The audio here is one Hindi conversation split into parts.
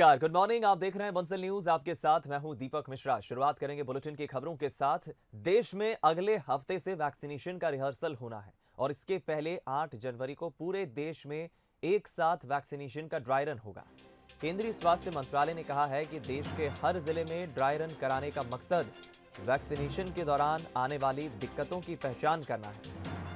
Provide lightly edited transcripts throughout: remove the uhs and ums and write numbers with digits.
नमस्कार, गुड मॉर्निंग। आप देख रहे हैं बंसल न्यूज। आपके साथ मैं हूं दीपक मिश्रा। शुरुआत करेंगे बुलेटिन की खबरों के साथ। देश में अगले हफ्ते से वैक्सीनेशन का रिहर्सल होना है और इसके पहले 8 जनवरी को पूरे देश में एक साथ वैक्सीनेशन का ड्राई रन होगा। केंद्रीय स्वास्थ्य मंत्रालय ने कहा है कि देश के हर जिले में ड्राई रन कराने का मकसद वैक्सीनेशन के दौरान आने वाली दिक्कतों की पहचान करना है।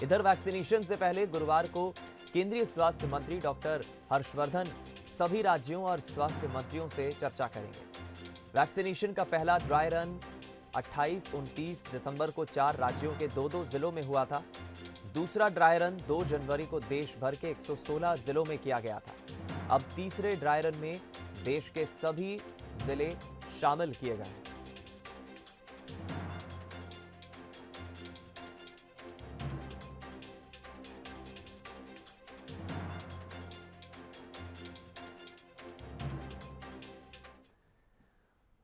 इधर वैक्सीनेशन से पहले गुरुवार को केंद्रीय स्वास्थ्य मंत्री डॉक्टर हर्षवर्धन सभी राज्यों और स्वास्थ्य मंत्रियों से चर्चा करेंगे। वैक्सीनेशन का पहला ड्राई रन 28-29 दिसंबर को 4 राज्यों के 2-2 जिलों में हुआ था। दूसरा ड्राई रन 2 जनवरी को देश भर के 116 जिलों में किया गया था। अब तीसरे ड्राई रन में देश के सभी जिले शामिल किए गए।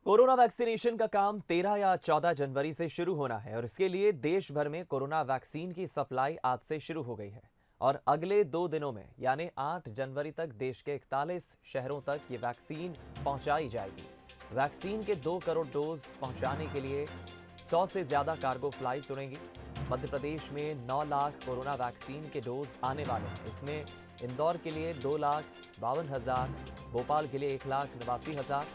कोरोना वैक्सीनेशन का काम 13 या 14 जनवरी से शुरू होना है और इसके लिए देश भर में कोरोना वैक्सीन की सप्लाई आज से शुरू हो गई है और अगले 2 दिनों में यानी 8 जनवरी तक देश के 41 शहरों तक ये वैक्सीन पहुंचाई जाएगी। वैक्सीन के 2 करोड़ डोज पहुंचाने के लिए 100 से ज्यादा कार्गो फ्लाइट उड़ेंगी। मध्य प्रदेश में 9 लाख कोरोना वैक्सीन के डोज आने वाले हैं। इसमें इंदौर के लिए 2,52,000, भोपाल के लिए 1,89,000,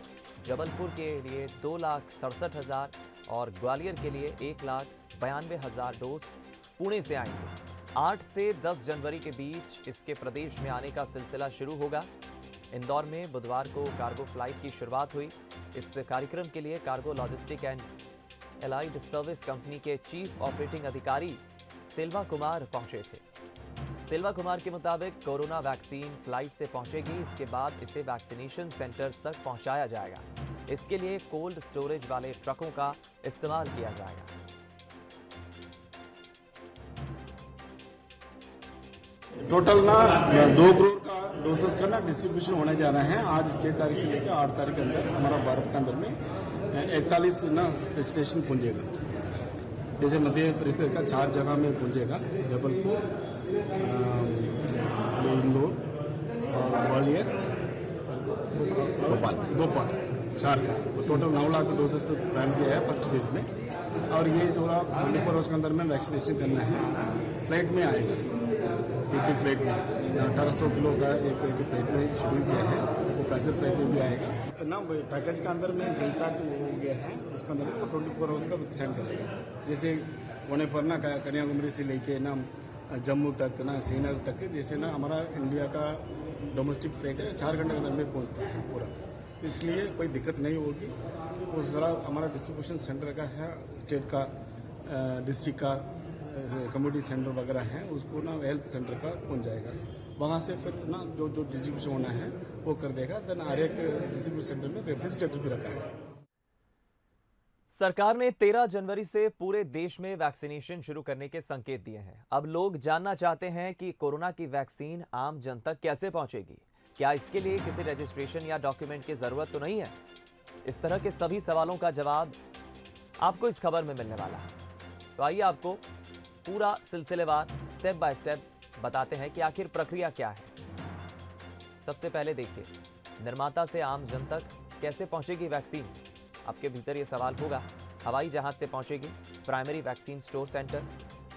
जबलपुर के लिए 2,67,000 और ग्वालियर के लिए 1,92,000 डोज पुणे से आएंगे। 8 से 10 जनवरी के बीच इसके प्रदेश में आने का सिलसिला शुरू होगा। इंदौर में बुधवार को कार्गो फ्लाइट की शुरुआत हुई। इस कार्यक्रम के लिए cargo logistic and allied service company के चीफ ऑपरेटिंग अधिकारी सेल्वा कुमार पहुंचे थे। सेल्वा कुमार के मुताबिक कोरोना वैक्सीन फ्लाइट से पहुंचेगी। इसके बाद इसे वैक्सीनेशन सेंटर्स तक पहुंचाया जाएगा। इसके लिए कोल्ड स्टोरेज वाले ट्रकों का इस्तेमाल किया जाएगा। टोटल ना 2 करोड़ का डोसेस का ना डिस्ट्रीब्यूशन होने जा रहा है। आज 6 तारीख से लेकर 8 तारीख के अंदर हमारा भारत के अंदर में 41 ना स्टेशन पहुंचेगा। जैसे मध्य प्रदेश का 4 जगह में पहुंचेगा, जबलपुर, इंदौर और ग्वालियर, भोपाल 4 का टोटल 9 लाख डोसेस प्लान किया है फर्स्ट फेज में। और ये जो 24 आवर्स के अंदर में वैक्सीनेशन करना है। फ्लाइट में आएगा, एक फ्लाइट में 1800 किलो का एक फ्लाइट में शेड्यूल किया है। वो पैसेंजर फ्लाइट में भी आएगा ना। पैकेज के अंदर में जनता जो हो गया है उसके अंदर में 24 आवर्स का स्टैंड करेगा। जैसे होने पर ना कन्याकुमारी से लेके ना जम्मू तक ना श्रीनगर तक, जैसे ना हमारा इंडिया का डोमेस्टिक फ्लाइट है 4 घंटे के अंदर में पहुंचता है पूरा, इसलिए कोई दिक्कत नहीं होगी। वो सारा हमारा डिस्ट्रीब्यूशन सेंटर का है, स्टेट का, डिस्ट्रिक्ट का, कम्युनिटी सेंटर वगैरह है, उसको ना हेल्थ सेंटर का पहुंच जाएगा। वहाँ से फिर ना जो डिस्ट्रीब्यूशन होना है वो कर देगा। देन हर एक डिस्ट्रीब्यूशन सेंटर में रेफ्रिजरेटर भी रखा है। सरकार ने 13 जनवरी से पूरे देश में वैक्सीनेशन शुरू करने के संकेत दिए हैं। अब लोग जानना चाहते हैं कि कोरोना की वैक्सीन आम जन तक कैसे पहुंचेगी। क्या इसके लिए किसी रजिस्ट्रेशन या डॉक्यूमेंट की जरूरत तो नहीं है? इस तरह के सभी सवालों का जवाब आपको इस खबर में मिलने वाला है। तो आइए आपको पूरा सिलसिलेवार स्टेप बाय स्टेप बताते हैं कि आखिर प्रक्रिया क्या है। सबसे पहले देखिए, निर्माता से आम जन तक कैसे पहुंचेगी वैक्सीन। आपके भीतर ये सवाल होगा। हवाई जहाज से पहुंचेगी, प्राइमरी वैक्सीन स्टोर सेंटर,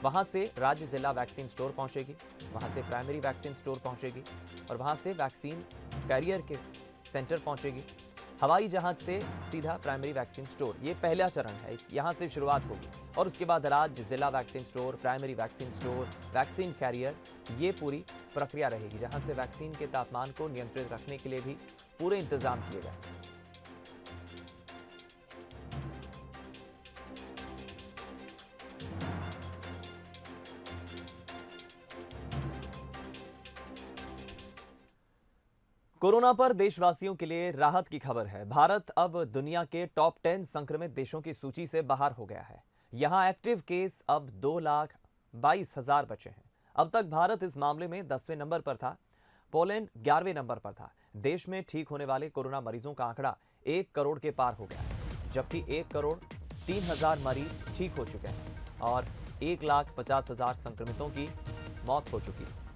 वहां से राज्य जिला वैक्सीन स्टोर पहुंचेगी, वहां से प्राइमरी वैक्सीन स्टोर पहुंचेगी और वहां से वैक्सीन कैरियर के सेंटर पहुंचेगी। हवाई जहाज से सीधा प्राइमरी वैक्सीन स्टोर, ये पहला चरण है। यहां से शुरुआत होगी और उसके बाद राज्य जिला vaccine store, primary vaccine store, vaccine carrier, ये पूरी प्रक्रिया रहेगी, जहां से वैक्सीन के तापमान को नियंत्रित रखने के लिए भी पूरे इंतजाम किए गए। कोरोना पर देशवासियों के लिए राहत की खबर है। भारत अब दुनिया के टॉप 10 संक्रमित देशों की सूची से बाहर हो गया है। यहां एक्टिव केस अब 2,22,000 बचे हैं। अब तक भारत इस मामले में 10वें नंबर पर था, पोलैंड 11वें नंबर पर था। देश में ठीक होने वाले कोरोना मरीजों का आंकड़ा 1 करोड़ के पार हो गया है, जबकि 1,03,000 मरीज ठीक हो चुके हैं और 1,50,000 संक्रमितों की मौत हो चुकी है।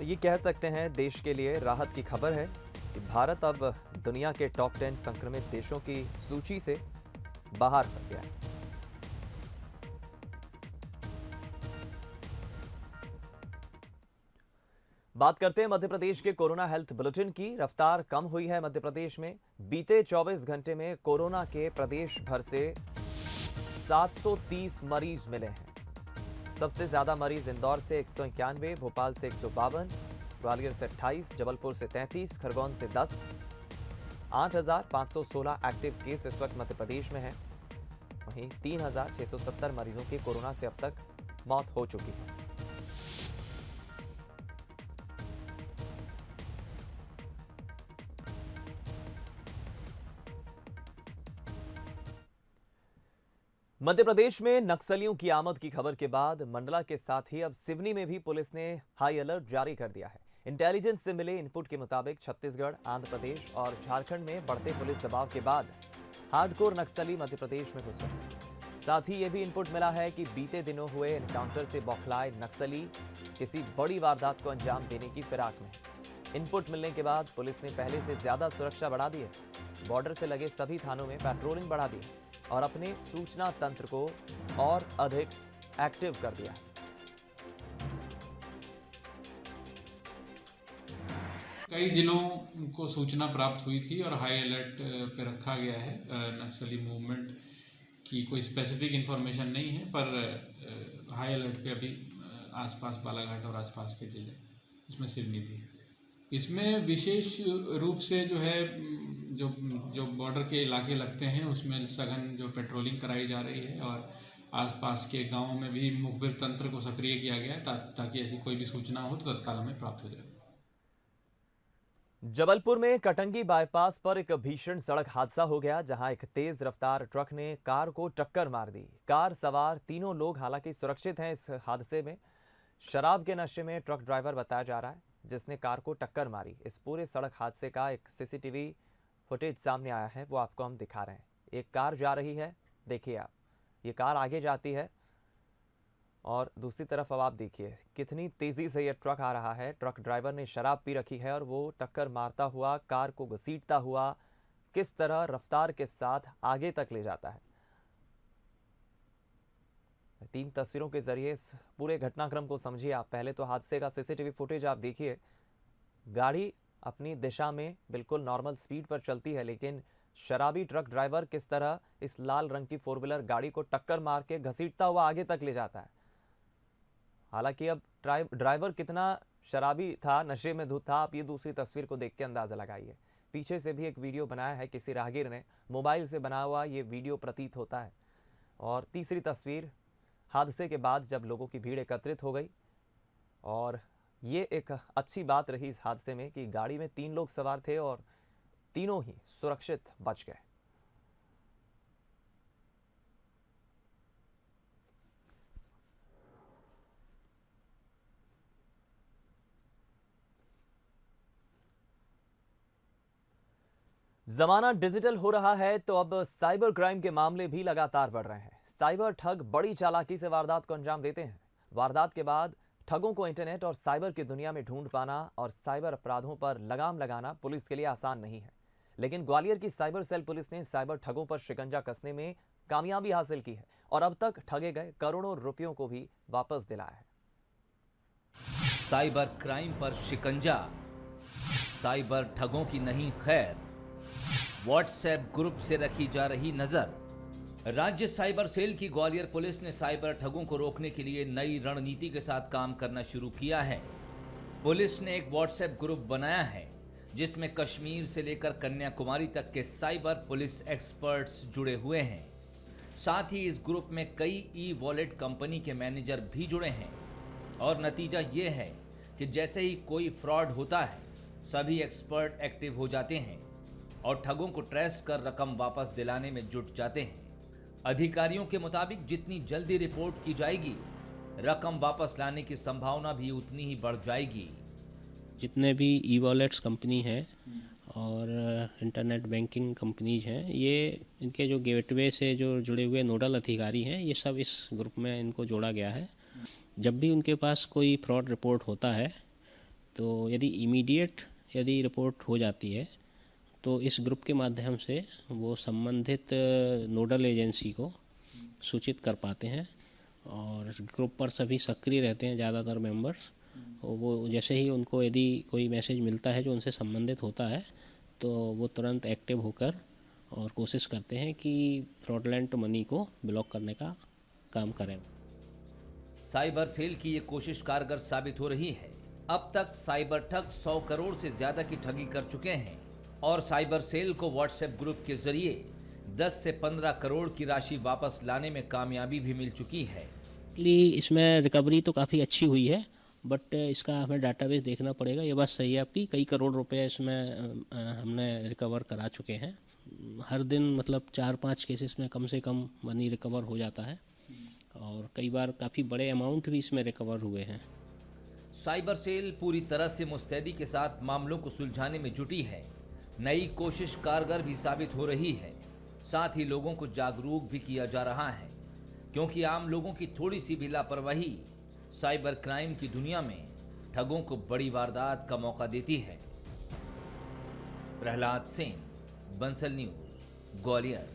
ये कह सकते हैं देश के लिए राहत की खबर है कि भारत अब दुनिया के टॉप 10 संक्रमित देशों की सूची से बाहर हो गया है। बात करते हैं मध्य प्रदेश के कोरोना हेल्थ बुलेटिन की। रफ्तार कम हुई है मध्य प्रदेश में। बीते 24 घंटे में कोरोना के प्रदेश भर से 730 मरीज मिले हैं। सबसे ज्यादा मरीज इंदौर से 191, भोपाल से 152, ग्वालियर से 28, जबलपुर से 33, खरगोन से 10। 8,516 एक्टिव केस इस वक्त मध्य प्रदेश में हैं। वहीं 3,670 मरीजों की कोरोना से अब तक मौत हो चुकी है। मध्य प्रदेश में नक्सलियों की आमद की खबर के बाद मंडला के साथ ही अब सिवनी में भी पुलिस ने हाई अलर्ट जारी कर दिया है। इंटेलिजेंस से मिले इनपुट के मुताबिक छत्तीसगढ़, आंध्र प्रदेश और झारखंड में बढ़ते पुलिस दबाव के बाद हार्डकोर नक्सली मध्य प्रदेश में घुस गए। साथ ही यह भी इनपुट मिला है कि बीते दिनों हुए एनकाउंटर से बौखलाए नक्सली किसी बड़ी वारदात को अंजाम देने की फिराक में। इनपुट मिलने के बाद पुलिस ने पहले से ज्यादा सुरक्षा बढ़ा दी है। बॉर्डर से लगे सभी थानों में पेट्रोलिंग बढ़ा दी और अपने सूचना तंत्र को और अधिक एक्टिव कर दिया। कई जिलों को सूचना प्राप्त हुई थी और हाई अलर्ट पे रखा गया है। नक्सली मूवमेंट की कोई स्पेसिफिक इंफॉर्मेशन नहीं है, पर हाई अलर्ट पे अभी आसपास बालाघाट और आसपास के जिले, इसमें सिवनी भी। इसमें विशेष रूप से जो है जो बॉर्डर के इलाके लगते हैं उसमें सघन जो पेट्रोलिंग कराई जा रही है और आसपास के गांवों में भी मुखबिर तंत्र को सक्रिय किया गया है ताकि ऐसी कोई भी सूचना हो तो तत्काल हमें प्राप्त हो जाए। जबलपुर में कटंगी बाईपास पर एक भीषण सड़क हादसा हो गया, जहां एक तेज रफ्तार ट्रक ने कार को टक्कर मार दी। कार सवार तीनों लोग हालांकि सुरक्षित हैं इस हादसे में। शराब के नशे में ट्रक ड्राइवर बताया जा रहा है जिसने कार को टक्कर मारी। इस पूरे सड़क हादसे का एक सीसीटीवी फुटेज सामने आया है, वो आपको हम दिखा रहे हैं। एक कार जा रही है, देखिए आप, ये कार आगे जाती है और दूसरी तरफ अब आप देखिए कितनी तेजी से ये ट्रक आ रहा है। ट्रक ड्राइवर ने शराब पी रखी है और वो टक्कर मारता हुआ, कार को घसीटता हुआ किस तरह रफ्तार के साथ आगे तक ले जाता है। 3 तस्वीरों के जरिए इस पूरे घटनाक्रम को समझिए आप। पहले तो हादसे का सीसीटीवी फुटेज आप देखिए। गाड़ी अपनी दिशा में बिल्कुल नॉर्मल स्पीड पर चलती है, लेकिन शराबी ट्रक ड्राइवर किस तरह इस लाल रंग की 4 व्हीलर गाड़ी को टक्कर मार के घसीटता हुआ आगे तक ले जाता है। हालांकि अब ड्राइवर कितना शराबी था, नशे में धुत था, आप ये दूसरी तस्वीर को देख के अंदाजा लगाइए। पीछे से भी एक वीडियो बनाया है किसी राहगीर ने, मोबाइल से बना हुआ ये वीडियो प्रतीत होता है। और तीसरी तस्वीर हादसे के बाद जब लोगों की भीड़ एकत्रित हो गई, और ये एक अच्छी बात रही इस हादसे में कि गाड़ी में 3 लोग सवार थे और तीनों ही सुरक्षित बच गए। जमाना डिजिटल हो रहा है तो अब साइबर क्राइम के मामले भी लगातार बढ़ रहे हैं। साइबर ठग बड़ी चालाकी से वारदात को अंजाम देते हैं। वारदात के बाद ठगों को इंटरनेट और साइबर की दुनिया में ढूंढ पाना और साइबर अपराधों पर लगाम लगाना पुलिस के लिए आसान नहीं है। लेकिन ग्वालियर की साइबर सेल पुलिस ने साइबर ठगों पर शिकंजा कसने में कामयाबी हासिल की है और अब तक ठगे गए करोड़ों रुपयों को भी वापस दिलाया है। साइबर क्राइम पर शिकंजा, साइबर ठगों की नहीं खैर, व्हाट्सएप ग्रुप से रखी जा रही नजर। राज्य साइबर सेल की ग्वालियर पुलिस ने साइबर ठगों को रोकने के लिए नई रणनीति के साथ काम करना शुरू किया है। पुलिस ने एक व्हाट्सएप ग्रुप बनाया है जिसमें कश्मीर से लेकर कन्याकुमारी तक के साइबर पुलिस एक्सपर्ट्स जुड़े हुए हैं। साथ ही इस ग्रुप में कई ई-वॉलेट कंपनी के मैनेजर भी जुड़े हैं और नतीजा ये है कि जैसे ही कोई फ्रॉड होता है सभी एक्सपर्ट एक्टिव हो जाते हैं और ठगों को ट्रेस कर रकम वापस दिलाने में जुट जाते हैं। अधिकारियों के मुताबिक जितनी जल्दी रिपोर्ट की जाएगी, रकम वापस लाने की संभावना भी उतनी ही बढ़ जाएगी। जितने भी ई वॉलेट्स कंपनी हैं और इंटरनेट बैंकिंग कंपनीज हैं, ये इनके जो गेटवे से जो जुड़े हुए नोडल अधिकारी हैं, ये सब इस ग्रुप में इनको जोड़ा गया है। जब भी उनके पास कोई फ्रॉड रिपोर्ट होता है तो यदि इमीडिएट यदि रिपोर्ट हो जाती है तो इस ग्रुप के माध्यम से वो संबंधित नोडल एजेंसी को सूचित कर पाते हैं और ग्रुप पर सभी सक्रिय रहते हैं ज़्यादातर मेंबर्स। वो जैसे ही उनको यदि कोई मैसेज मिलता है जो उनसे संबंधित होता है तो वो तुरंत एक्टिव होकर और कोशिश करते हैं कि फ्रॉडलेंट मनी को ब्लॉक करने का काम करें। साइबर सेल की ये कोशिश कारगर साबित हो रही है। अब तक साइबर ठग 100 करोड़ से ज्यादा की ठगी कर चुके हैं और साइबर सेल को व्हाट्सएप ग्रुप के जरिए 10 से 15 करोड़ की राशि वापस लाने में कामयाबी भी मिल चुकी है। इसमें रिकवरी तो काफ़ी अच्छी हुई है, बट इसका हमें डाटाबेस देखना पड़ेगा। ये बात सही है आपकी, कई करोड़ रुपए इसमें हमने रिकवर करा चुके हैं। हर दिन मतलब 4-5 केसेस में कम से कम मनी रिकवर हो जाता है और कई बार काफ़ी बड़े अमाउंट भी इसमें रिकवर हुए हैं। साइबर सेल पूरी तरह से मुस्तैदी के साथ मामलों को सुलझाने में जुटी है। नई कोशिश कारगर भी साबित हो रही है। साथ ही लोगों को जागरूक भी किया जा रहा है, क्योंकि आम लोगों की थोड़ी सी भी लापरवाही साइबर क्राइम की दुनिया में ठगों को बड़ी वारदात का मौका देती है। प्रहलाद सिंह, बंसल न्यूज, ग्वालियर।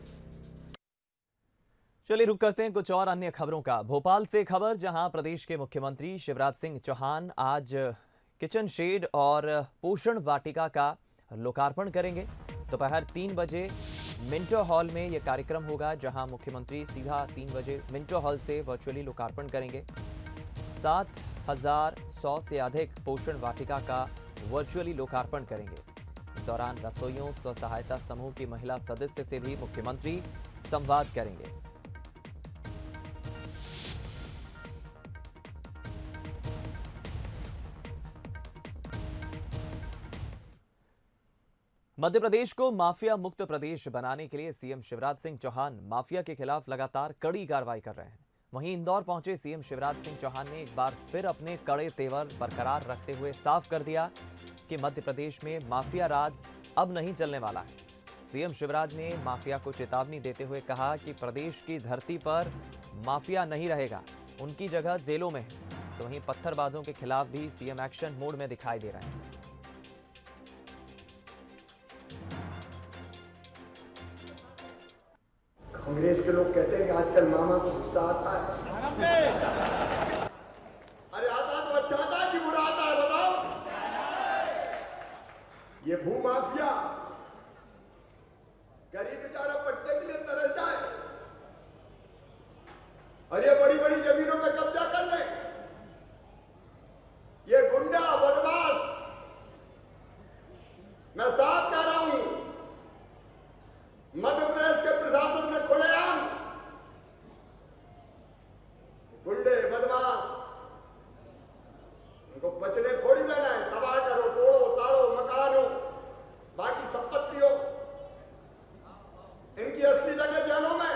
चलिए रुक करते हैं कुछ और अन्य खबरों का। भोपाल से खबर, जहां प्रदेश के मुख्यमंत्री शिवराज सिंह चौहान आज किचन शेड और पोषण वाटिका का लोकार्पण करेंगे। दोपहर 3 बजे मिंटो हॉल में यह कार्यक्रम होगा, जहां मुख्यमंत्री सीधा 3 बजे मिंटो हॉल से वर्चुअली लोकार्पण करेंगे। 7,100 से अधिक पोषण वाटिका का वर्चुअली लोकार्पण करेंगे। इस दौरान रसोइयों, स्व सहायता समूह की महिला सदस्य से भी मुख्यमंत्री संवाद करेंगे। मध्य प्रदेश को माफिया मुक्त प्रदेश बनाने के लिए सीएम शिवराज सिंह चौहान माफिया के खिलाफ लगातार कड़ी कार्रवाई कर रहे हैं। वहीं इंदौर पहुंचे सीएम शिवराज सिंह चौहान ने एक बार फिर अपने कड़े तेवर बरकरार रखते हुए साफ कर दिया कि मध्य प्रदेश में माफिया राज अब नहीं चलने वाला है। सीएम शिवराज ने माफिया को चेतावनी देते हुए कहा कि प्रदेश की धरती पर माफिया नहीं रहेगा, उनकी जगह जेलों में है। तो वहीं पत्थरबाजों के खिलाफ भी सीएम एक्शन मोड में दिखाई दे रहे हैं। कांग्रेस के लोग कहते हैं कि आजकल मामा को गुस्सा आता है। अरे आता तो अच्छा आता है कि बुरा आता है, बताओ। ये भूमाफिया गरीब बेचारा पट्टे के लिए तरस जाए और ये बड़ी बड़ी जमीनों पे कब्जा कर ले। ये गुंडा बदमाश, मैं साफ कह रहा हूं, मध्य प्रदेश के प्रशासन ने खुलेआम गुंडे बदमाश उनको बचने थोड़ी देना है। तबाह करो, तोड़ो ताड़ो, मकान हो, बाकी संपत्ति हो, इनकी असली जगह जेलों में।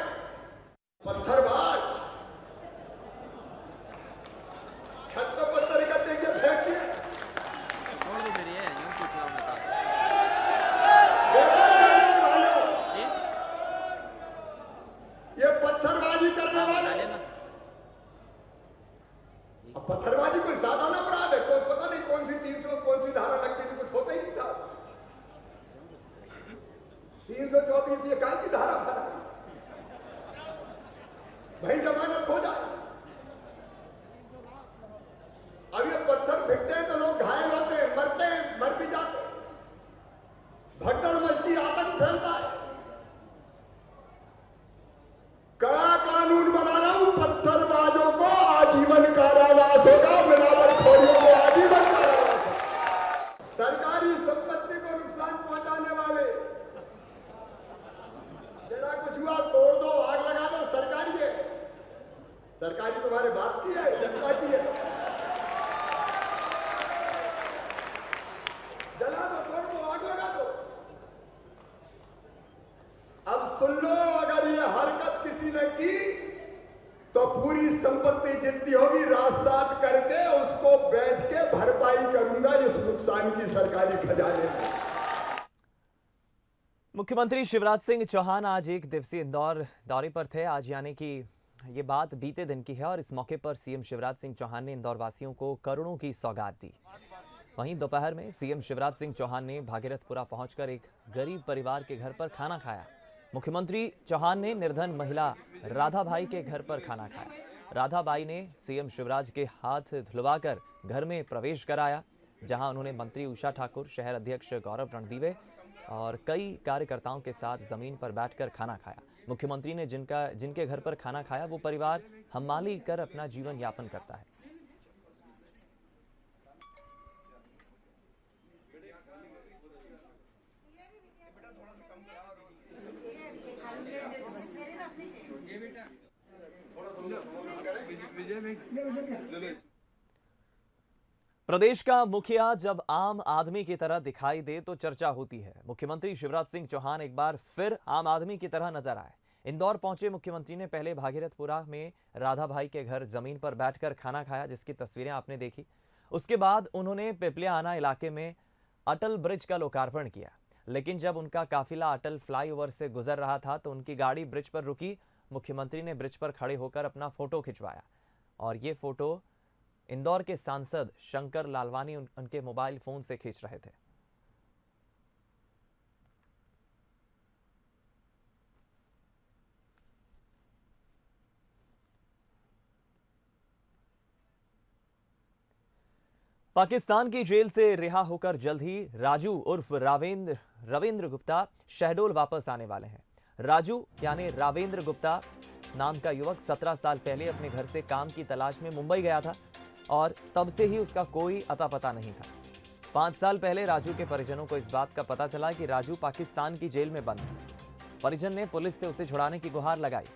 पत्थरबाज छत पर पत्थर इकट्ठे किए फेंक दिए। ये पत्थरबाजी करने वाले, अब पत्थरबाजी कोई साधारण अपराध है, कोई पता नहीं कौन सी 300 कौन सी धारा लगती थी, कुछ होता ही नहीं था। 324 ये काय की धारा था भाई, जमानत हो जाए। अब ये पत्थर फेंकते हैं तो लोग घायल होते हैं, मरते हैं, मर भी जाते हैं, भगदड़ मचती, आतंक फैलता है। कड़ा कानून बना रहा हूं, पत्थरबाजों को आजीवन कारावास होगा, मिलावटखोरियों को आजीवन कारावास होगा। सरकारी संपत्ति को नुकसान पहुंचाने वाले, जरा कुछ हुआ तोड़ दो, आग लगा दो, सरकारी है। सरकारी तुम्हारे बाप की है, जनता की है। जला दो, तोड़ दो, आग लगा दो। अब सुन लो, अगर ये हरकत किसी ने की तो पूरी संपत्ति जितनी होगी रास्तात करके उसको बेच के भरपाई करूंगा इस नुकसान की सरकारी खजाने में। मुख्यमंत्री शिवराज सिंह चौहान आज एक दिवसीय इंदौर दौरे पर थे। आज यानी कि ये बात बीते दिन की है और इस मौके पर सीएम शिवराज सिंह चौहान ने इंदौर वासियों को करोड़ों की सौगात दी। वहीं दोपहर में सीएम शिवराज सिंह चौहान ने भागीरथपुरा पहुंचकर एक गरीब परिवार के घर पर खाना खाया। मुख्यमंत्री चौहान ने निर्धन महिला राधाबाई के घर पर खाना खाया। राधाबाई ने सीएम शिवराज के हाथ धुलवाकर घर में प्रवेश कराया, जहां उन्होंने मंत्री उषा ठाकुर, शहर अध्यक्ष गौरव रणदीवे और कई कार्यकर्ताओं के साथ जमीन पर बैठकर खाना खाया। मुख्यमंत्री ने जिनके घर पर खाना खाया वो परिवार हमाली कर अपना जीवन यापन करता है। प्रदेश का मुखिया जब आम आदमी की तरह दिखाई दे तो चर्चा होती है। मुख्यमंत्री शिवराज सिंह चौहान एक बार फिर आम आदमी की तरह नजर आए। इंदौर पहुंचे मुख्यमंत्री ने पहले भागीरथपुरा में राधाबाई के घर जमीन पर बैठकर खाना खाया, जिसकी तस्वीरें आपने देखी। उसके बाद उन्होंने पिपलियाना इलाके में अटल ब्रिज का लोकार्पण किया, लेकिन जब उनका काफिला अटल फ्लाईओवर से गुजर रहा था तो उनकी गाड़ी ब्रिज पर रुकी। मुख्यमंत्री ने ब्रिज पर खड़े होकर अपना फोटो खिंचवाया और ये फोटो इंदौर के सांसद शंकर लालवानी उनके मोबाइल फोन से खींच रहे थे। पाकिस्तान की जेल से रिहा होकर जल्द ही राजू उर्फ रविंद्र गुप्ता शहडोल वापस आने वाले हैं। राजू यानी रावेंद्र गुप्ता नाम का युवक 17 साल पहले अपने घर से काम की तलाश में मुंबई गया था और तब से ही उसका कोई अता पता नहीं था। 5 साल पहले राजू के परिजनों को इस बात का पता चला कि राजू पाकिस्तान की जेल में बंद है। परिजन ने पुलिस से उसे छुड़ाने की गुहार लगाई।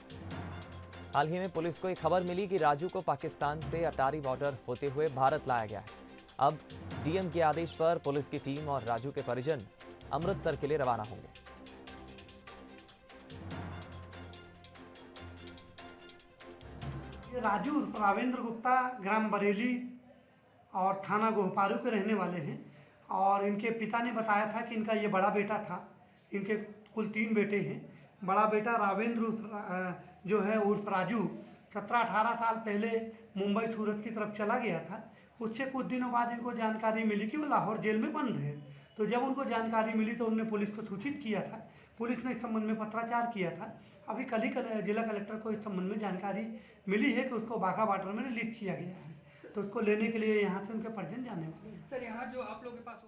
हाल ही में पुलिस को एक खबर मिली कि राजू को पाकिस्तान से अटारी बॉर्डर होते हुए भारत लाया गया है। अब डीएम के आदेश पर पुलिस की टीम और राजू के परिजन अमृतसर के लिए रवाना होंगे। राजू रावेंद्र गुप्ता ग्राम बरेली और थाना गोहपारू के रहने वाले हैं और इनके पिता ने बताया था कि इनका ये बड़ा बेटा था। इनके कुल 3 बेटे हैं। बड़ा बेटा रावेंद्र जो है उर्फ राजू 17-18 साल पहले मुंबई सूरत की तरफ चला गया था। उससे कुछ दिनों बाद इनको जानकारी मिली कि वो लाहौर जेल में बंद है। तो जब उनको जानकारी मिली तो उन्होंने पुलिस को सूचित किया था। पुलिस ने इस संबंध में पत्राचार किया था। अभी कल ही जिला कलेक्टर को इस संबंध में जानकारी मिली है कि उसको बाघा बॉर्डर में रिलीज किया गया है। तो उसको लेने के लिए यहाँ से उनके परिजन जाने वाले हैं। सर, यहाँ जो आप लोगों के पास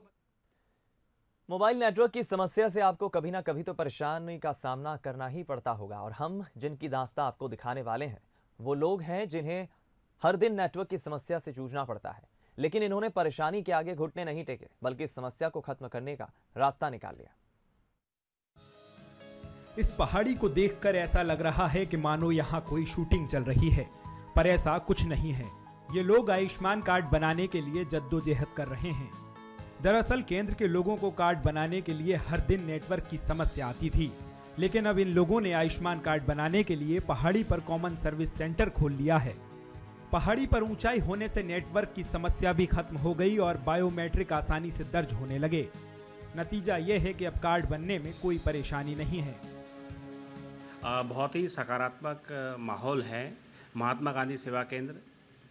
मोबाइल नेटवर्क की समस्या से आपको कभी ना कभी तो परेशानी का सामना करना ही पड़ता होगा और हम जिनकी दास्तां आपको दिखाने वाले हैं वो लोग हैं जिन्हें हर दिन नेटवर्क की समस्या से जूझना पड़ता है, लेकिन इन्होंने परेशानी के आगे घुटने नहीं टेके बल्कि इस समस्या को खत्म करने का रास्ता निकाल लिया। इस पहाड़ी को देखकर ऐसा लग रहा है कि मानो यहाँ कोई शूटिंग चल रही है, पर ऐसा कुछ नहीं है। ये लोग आयुष्मान कार्ड बनाने के लिए जद्दोजहद कर रहे हैं। दरअसल केंद्र के लोगों को कार्ड बनाने के लिए हर दिन नेटवर्क की समस्या आती थी, लेकिन अब इन लोगों ने आयुष्मान कार्ड बनाने के लिए पहाड़ी पर कॉमन सर्विस सेंटर खोल लिया है। पहाड़ी पर ऊंचाई होने से नेटवर्क की समस्या भी खत्म हो गई और बायोमेट्रिक आसानी से दर्ज होने लगे। नतीजा यह है कि अब कार्ड बनने में कोई परेशानी नहीं है। बहुत ही सकारात्मक माहौल है। महात्मा गांधी सेवा केंद्र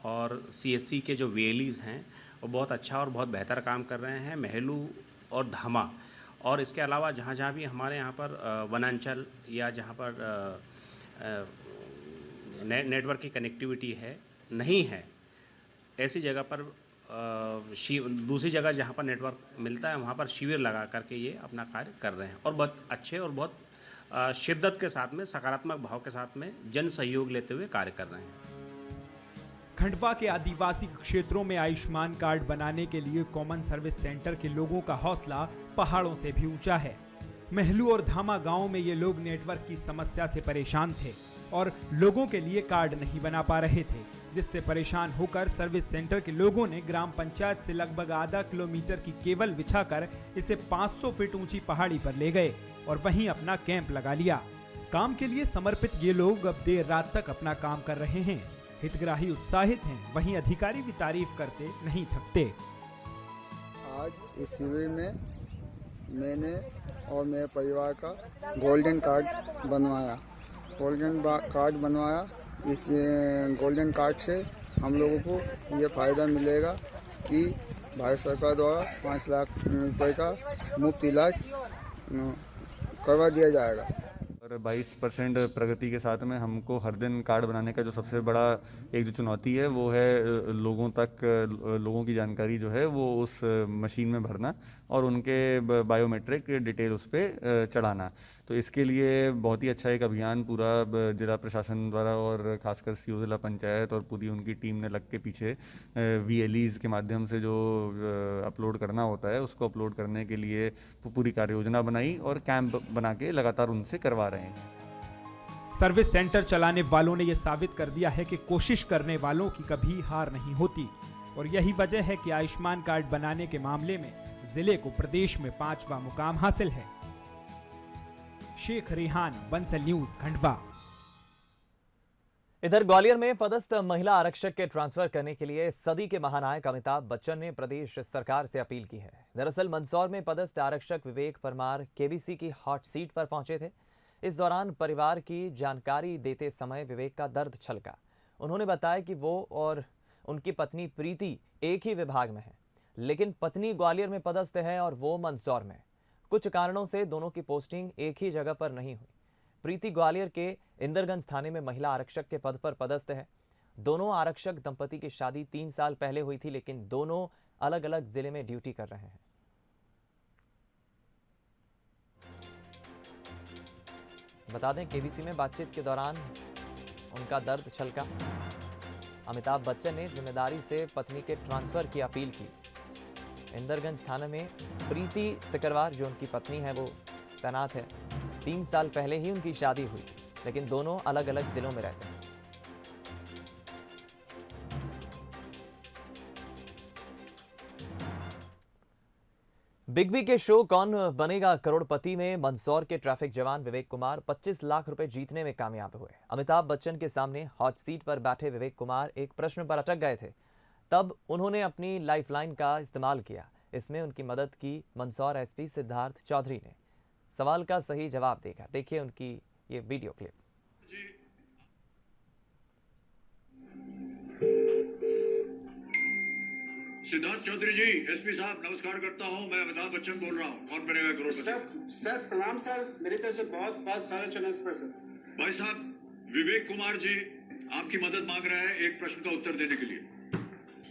और सीएससी के जो वीएलईज हैं वो बहुत अच्छा और बहुत बेहतर काम कर रहे हैं। महलू और धामा और इसके अलावा जहाँ जहाँ भी हमारे यहाँ पर वनांचल या जहाँ पर नेटवर्क की कनेक्टिविटी है नहीं है, ऐसी जगह पर दूसरी जगह जहाँ पर नेटवर्क मिलता है वहाँ पर शिविर लगा करके ये अपना कार्य कर रहे हैं और बहुत अच्छे और बहुत शिद्दत के साथ में, सकारात्मक भाव के साथ में जन सहयोग लेते हुए कार्य कर रहे हैं। खंडवा के आदिवासी क्षेत्रों में आयुष्मान कार्ड बनाने के लिए कॉमन सर्विस सेंटर के लोगों का हौसला पहाड़ों से भी ऊंचा है। महलू और धामा गांव में ये लोग नेटवर्क की समस्या से परेशान थे और लोगों के लिए कार्ड नहीं बना पा रहे थे, जिससे परेशान होकर सर्विस सेंटर के लोगों ने ग्राम पंचायत से लगभग आधा किलोमीटर की केबल बिछाकर इसे 500 फीट ऊंची पहाड़ी पर ले गए और वहीं अपना कैंप लगा लिया। काम के लिए समर्पित ये लोग अब देर रात तक अपना काम कर रहे हैं। हितग्राही उत्साहित हैं, वहीं अधिकारी भी तारीफ करते नहीं थकते। आज इस शिविर में मैंने और मेरे परिवार का गोल्डन कार्ड बनवाया। इस गोल्डन कार्ड से हम लोगों को ये फ़ायदा मिलेगा कि भारत सरकार द्वारा 5 लाख रुपए का मुफ्त इलाज करवा दिया जाएगा। और 22% प्रगति के साथ में हमको हर दिन कार्ड बनाने का जो सबसे बड़ा एक जो चुनौती है वो है लोगों की जानकारी जो है वो उस मशीन में भरना और उनके बायोमेट्रिक डिटेल उस पर चढ़ाना। तो इसके लिए बहुत ही अच्छा एक अभियान पूरा जिला प्रशासन द्वारा और खासकर सीओ जिला पंचायत और पूरी उनकी टीम ने लग के पीछे VLEs के माध्यम से जो अपलोड करना होता है उसको अपलोड करने के लिए पूरी कार्य योजना बनाई और कैंप बना के लगातार उनसे करवा रहे हैं। सर्विस सेंटर चलाने वालों ने यह साबित कर दिया है कि कोशिश करने वालों की कभी हार नहीं होती और यही वजह है कि आयुष्मान कार्ड बनाने के मामले में जिले को प्रदेश में 5वां मुकाम हासिल है। शेख रेहान, बंसल न्यूज, खंडवा। इधर ग्वालियर में पदस्थ महिला आरक्षक के ट्रांसफर करने के लिए सदी के महानायक अमिताभ बच्चन ने प्रदेश सरकार से अपील की है। दरअसल मंदसौर में पदस्थ आरक्षक विवेक परमार KBC की हॉट सीट पर पहुंचे थे। इस दौरान परिवार की जानकारी देते समय विवेक का दर्द छलका। उन्होंने बताया कि वो और उनकी पत्नी प्रीति एक ही विभाग में है, लेकिन पत्नी ग्वालियर में पदस्थ है और वो मंदसौर में। कुछ कारणों से दोनों की पोस्टिंग एक ही जगह पर नहीं हुई। प्रीति ग्वालियर के इंदरगंज थाने में महिला आरक्षक के पद पर पदस्थ है। दोनों आरक्षक दंपति की शादी 3 साल पहले हुई थी, लेकिन दोनों अलग अलग जिले में ड्यूटी कर रहे हैं। बता दें KBC में बातचीत के दौरान उनका दर्द छलका। अमिताभ बच्चन ने जिम्मेदारी से पत्नी के ट्रांसफर की अपील की। इंदरगंज थाने में प्रीति सिकरवार जो उनकी पत्नी है वो तैनात है। 3 साल पहले ही उनकी शादी हुई, लेकिन दोनों अलग अलग जिलों में रहते हैं। बिग बी के शो कौन बनेगा करोड़पति में मंदसौर के ट्रैफिक जवान विवेक कुमार 25 लाख रुपए जीतने में कामयाब हुए। अमिताभ बच्चन के सामने हॉट सीट पर बैठे विवेक कुमार एक प्रश्न पर अटक गए थे। तब उन्होंने अपनी लाइफलाइन का इस्तेमाल किया। इसमें उनकी मदद की मंदसौर SP सिद्धार्थ चौधरी ने। सवाल का सही जवाब देगा। देखिए उनकी ये वीडियो क्लिप। सिद्धार्थ चौधरी जी, SP साहब नमस्कार करता हूं। मैं अमिताभ बच्चन बोल रहा हूं। कौन बनेगा करोड़पति? सर प्रणाम सर, मेरी तरफ से बहुत सारे चैनल्स पर सर। भाई साहब विवेक कुमार जी आपकी मदद मांग रहे हैं एक प्रश्न का उत्तर देने के लिए।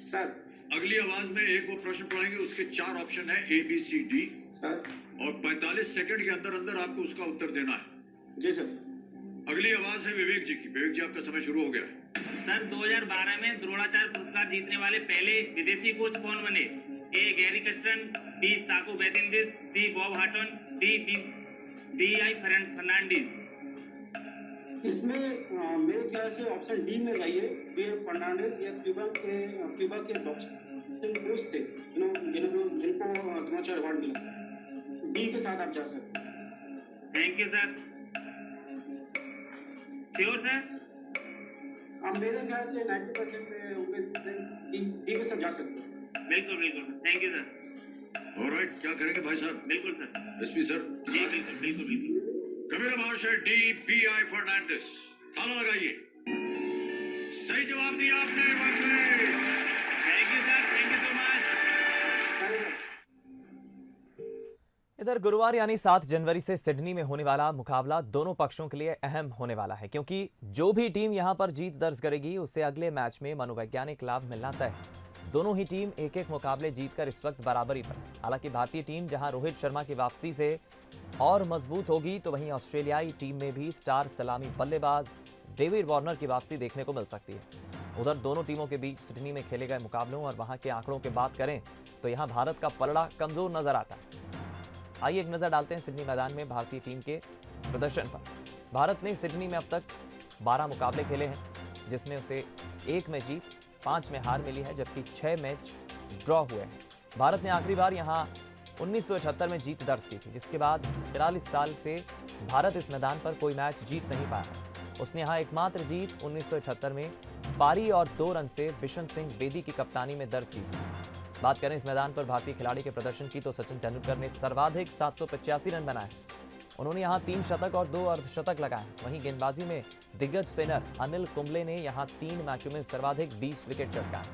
सर अगली आवाज में एक वो प्रश्न पढ़ाएंगे, उसके 4 ऑप्शन है ABCD सर, और 45 सेकंड के अंदर अंदर आपको उसका उत्तर देना है। जी सर। अगली आवाज है विवेक जी की। विवेक जी आपका समय शुरू हो गया है। सर 2012 में द्रोणाचार्य पुरस्कार जीतने वाले पहले विदेशी कोच कौन बने? A Gary Kirsten, B साको बेतिंदिस, C Bob Hutton, D आई फर्नांडिस। इसमें मेरे ख्याल से ऑप्शन D में जाइए। B फर्नांडिस या क्यूबा के बॉक्सिंग कोच थे जिनको द्रोणाचार्य अवार्ड मिला। D के साथ आप जा सकते हैं। Thank you sir. Sure sir? आप मेरे ख्याल से 90% में D के साथ जा सकते हैं। बिल्कुल थैंक यू सर। ऑलराइट, क्या करेंगे भाई साहब? बिल्कुल सर। SP sir? जी बिल्कुल। कबीर महाशय D आई फर्नांडिस, ताला लगाइए। सही जवाब दिया आपने। Thank you sir, thank you so much. इधर गुरुवार यानी 7 जनवरी से सिडनी में होने वाला मुकाबला दोनों पक्षों के लिए अहम होने वाला है, क्योंकि जो भी टीम यहां पर जीत दर्ज करेगी उसे अगले मैच में मनोवैज्ञानिक लाभ मिलना तय है। दोनों ही टीम एक मुकाबले जीतकर इस वक्त बराबरी पर है। हालांकि भारतीय टीम जहां रोहित शर्मा की वापसी से और मजबूत होगी, तो वहीं ऑस्ट्रेलियाई टीम में भी स्टार सलामी बल्लेबाज डेविड वार्नर की वापसी देखने को मिल सकती है। उधर दोनों टीमों के बीच सिडनी में खेले गए मुकाबलों और वहां के आंकड़ों की बात करें तो यहां भारत का पलड़ा कमजोर नजर आता है। आइए एक नजर डालते हैं सिडनी मैदान में भारतीय टीम के प्रदर्शन पर। भारत ने सिडनी में अब तक 12 मुकाबले खेले हैं, जिसमें उसे 1 में जीत, 5 में हार मिली है, जबकि 6 मैच ड्रॉ हुए हैं। भारत ने आखिरी बार यहां 1978 में जीत दर्ज की थी, जिसके बाद 43 साल से भारत इस मैदान पर कोई मैच जीत नहीं पाया। उसने यहां एकमात्र जीत 1978 में पारी और 2 रन से बिशन सिंह बेदी की कप्तानी में दर्ज की थी। बात करें इस मैदान पर भारतीय खिलाड़ी के प्रदर्शन की, तो सचिन तेंदुलकर ने सर्वाधिक 785 रन बनाए। उन्होंने यहां 3 शतक और 2 अर्धशतक लगाए। वहीं गेंदबाजी में दिग्गज स्पिनर अनिल कुंबले ने यहां 3 मैचों में सर्वाधिक 20 विकेट चटकाए।